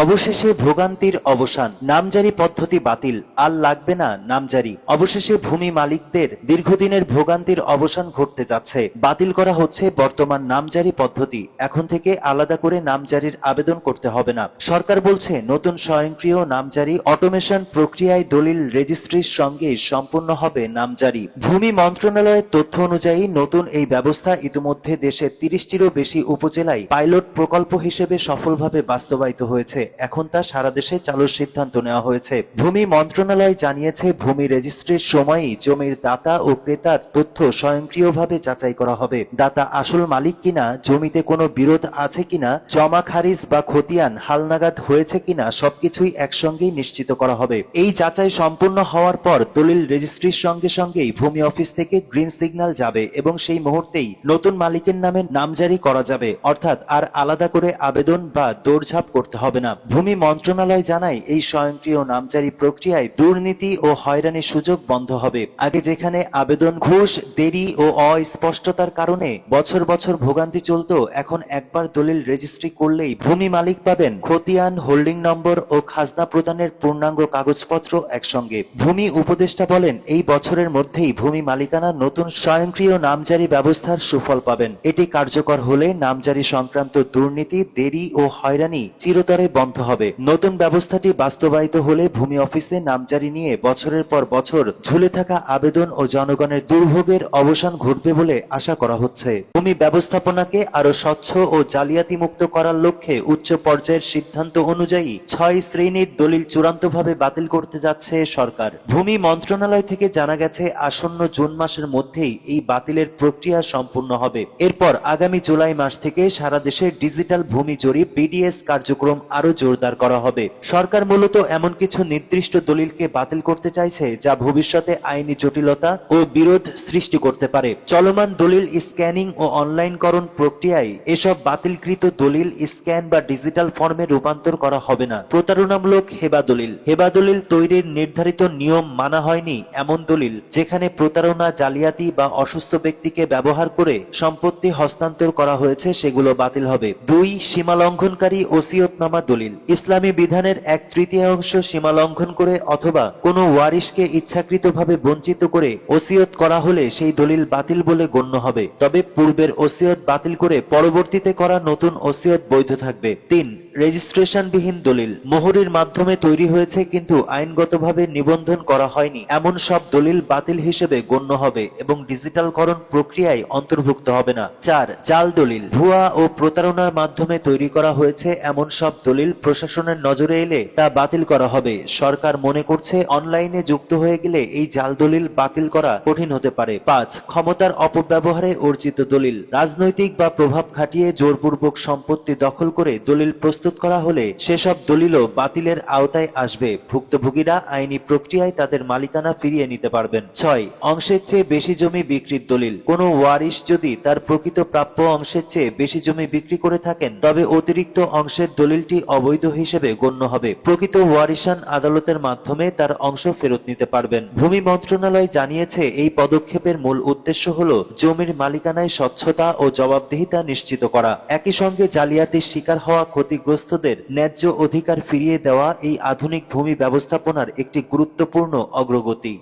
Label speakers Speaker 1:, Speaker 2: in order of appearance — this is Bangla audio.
Speaker 1: অবশেষে ভোগান্তির অবসান, নামজারি পদ্ধতি বাতিল, আর লাগবে না নামজারি। অবশেষে ভূমি মালিকদের দীর্ঘদিনের ভোগান্তির অবসান ঘটতে যাচ্ছে। বাতিল করা হচ্ছে বর্তমান নামজারি পদ্ধতি। এখন থেকে আলাদা করে নামজারির আবেদন করতে হবে না। সরকার বলছে নতুন স্বয়ংক্রিয় নামজারি অটোমেশন প্রক্রিয়ায় দলিল রেজিস্ট্রির সঙ্গে সম্পূর্ণ হবে নামজারি। ভূমি মন্ত্রণালয়ের তথ্য অনুযায়ী নতুন এই ব্যবস্থা ইতিমধ্যে দেশের 30টিরও বেশি উপজেলায় পাইলট প্রকল্প হিসেবে সফলভাবে বাস্তবায়িত হয়েছে। এখন তা সারা দেশে চালুর সিদ্ধান্ত নেওয়া হয়েছে। ভূমি মন্ত্রণালয় জানিয়েছে, ভূমি রেজিস্ট্রির সময়ই জমির দাতা ও ক্রেতার তথ্য স্বয়ংক্রিয়ভাবে যাচাই করা হবে। দাতা আসল মালিক কিনা, জমিতে কোনো বিরোধ আছে কিনা, জমা খারিজ বা খতিয়ান হালনাগাদ হয়েছে কিনা সবকিছুই একসঙ্গেই নিশ্চিত করা হবে। এই যাচাই সম্পূর্ণ হওয়ার পর দলিল রেজিস্ট্রির সঙ্গে সঙ্গেই ভূমি অফিস থেকে গ্রিন সিগন্যাল যাবে এবং সেই মুহূর্তেই নতুন মালিকের নামে নামজারি করা যাবে। অর্থাৎ আর আলাদা করে আবেদন বা দৌড়ঝাঁপ করতে হবে না। ভূমি মন্ত্রণালয় জানায়, এই স্বয়ংক্রিয় নামজারি প্রক্রিয়ায় দুর্নীতি ও হয়রানির সুযোগ বন্ধ হবে। আগে যেখানে আবেদন ঘুষ, দেরি ও অস্পষ্টতার কারণে বছর বছর ভোগান্তি চলত, এখন একবার দলিল রেজিস্ট্রি করলেই ভূমি মালিক পাবেন খতিয়ান, হোল্ডিং নম্বর ও খাজনা প্রদানের পূর্ণাঙ্গ কাগজপত্র একসঙ্গে। ভূমি উপদেষ্টা বলেন, এই বছরের মধ্যেই ভূমি মালিকানা নতুন স্বয়ংক্রিয় নামজারি ব্যবস্থার সুফল পাবেন। এটি কার্যকর হলে নামজারি সংক্রান্ত দুর্নীতি, দেরি ও হয়রানি চিরতরে বন্ধ হবে। নতুন ব্যবস্থাটি বাস্তবায়িত হলে ভূমি অফিসে নামজারি নিয়ে বছরের পর বছর ঝুলে থাকা আবেদন ও জনগণের দুর্ভোগের অবসান ঘটবে বলে আশা করা হচ্ছে। ভূমি ব্যবস্থাপনাকে আরো স্বচ্ছ ও জালিয়াতি মুক্ত করার লক্ষ্যে উচ্চ পর্যায়ের সিদ্ধান্ত অনুযায়ী 6 শ্রেণীর দলিল চূড়ান্তভাবে বাতিল করতে যাচ্ছে সরকার। ভূমি মন্ত্রণালয় থেকে জানা গেছে, আসন্ন জুন মাসের মধ্যেই এই বাতিলের প্রক্রিয়া সম্পূর্ণ হবে। এরপর আগামী জুলাই মাস থেকে সারা দেশে ডিজিটাল ভূমি জরিপ বিডিএস কার্যক্রম আরো জোরদার করা হবে। সরকার মূলত এমন কিছু নির্দিষ্ট দলিলকে বাতিল করতে চাইছে যা ভবিষ্যতে আইনি জটিলতা ও বিরোধ সৃষ্টি করতে পারে। চলমান দলিল স্ক্যানিং ও অনলাইনকরণ প্রক্রিয়ায় এসব বাতিলকৃত দলিল স্ক্যান বা ডিজিটাল ফর্মে রূপান্তর করা হবে না। প্রতারণামূলক হেবা দলিল, হেবা দলিল তৈরির নির্ধারিত নিয়ম মানা হয়নি এমন দলিল, যেখানে প্রতারণা, জালিয়াতি বা অসুস্থ ব্যক্তিকে ব্যবহার করে সম্পত্তি হস্তান্তর করা হয়েছে, সেগুলো বাতিল হবে। 2 সীমা লঙ্ঘনকারী ওসিয়তনামা দলিল, ইসলামী বিধানের 1/3 সীমা লঙ্ঘন করে অথবা কোনো ওয়ারিশকে ইচ্ছাকৃতভাবে বঞ্চিত করে ওসিয়ত করা হলে সেই দলিল বাতিল বলে গণ্য হবে। তবে পূর্বের ওসিয়ত বাতিল করে পরবর্তীতে করা নতুন ওসিয়ত বৈধ থাকবে। 3 রেজিস্ট্রেশনবিহীন দলিল, মোহরের মাধ্যমে তৈরি হয়েছে কিন্তু আইনগতভাবে নিবন্ধন করা হয়নি এমন সব দলিল বাতিল হিসেবে গণ্য হবে এবং ডিজিটালকরণ প্রক্রিয়ায় অন্তর্ভুক্ত হবে না। 4 জাল দলিল, ভুয়া ও প্রতারণার মাধ্যমে তৈরি করা হয়েছে এমন সব দলিল প্রশাসনের নজরে এলে তা বাতিল করা হবে। সরকার মনে করছে অনলাইনে যুক্ত হয়ে গেলে এই জাল দলিল বাতিল করা কঠিন হতে পারে। 5 ক্ষমতার অপব্যবহারে অর্জিত দলিল, রাজনৈতিক বা প্রভাব খাটিয়ে জোরপূর্বক সম্পত্তি দখল করে দলিল প্রস্তুত করা হলে সেসব দলিলও বাতিলের আওতায় আসবে। ভুক্তভোগীরা আইনি প্রক্রিয়ায় তাদের মালিকানা ফিরিয়ে নিতে পারবেন। 6 অংশের চেয়ে বেশি জমি বিক্রির দলিল, কোনো ওয়ারিশ যদি তার প্রকৃত প্রাপ্য অংশের চেয়ে বেশি জমি বিক্রি করে থাকেন তবে অতিরিক্ত অংশের দলিলটি অবৈধ হিসেবে গণ্য হবে। প্রকৃত ওয়ারিশান আদালতের মাধ্যমে তার অংশ ফেরত নিতে পারবেন। ভূমি মন্ত্রণালয় জানিয়েছে, এই পদক্ষেপের মূল উদ্দেশ্য হল জমির মালিকানায় স্বচ্ছতা ও জবাবদিহিতা নিশ্চিত করা। একই সঙ্গে জালিয়াতির শিকার হওয়া ক্ষতিগ্রস্তদের ন্যায্য অধিকার ফিরিয়ে দেওয়া এই আধুনিক ভূমি ব্যবস্থাপনার একটি গুরুত্বপূর্ণ অগ্রগতি।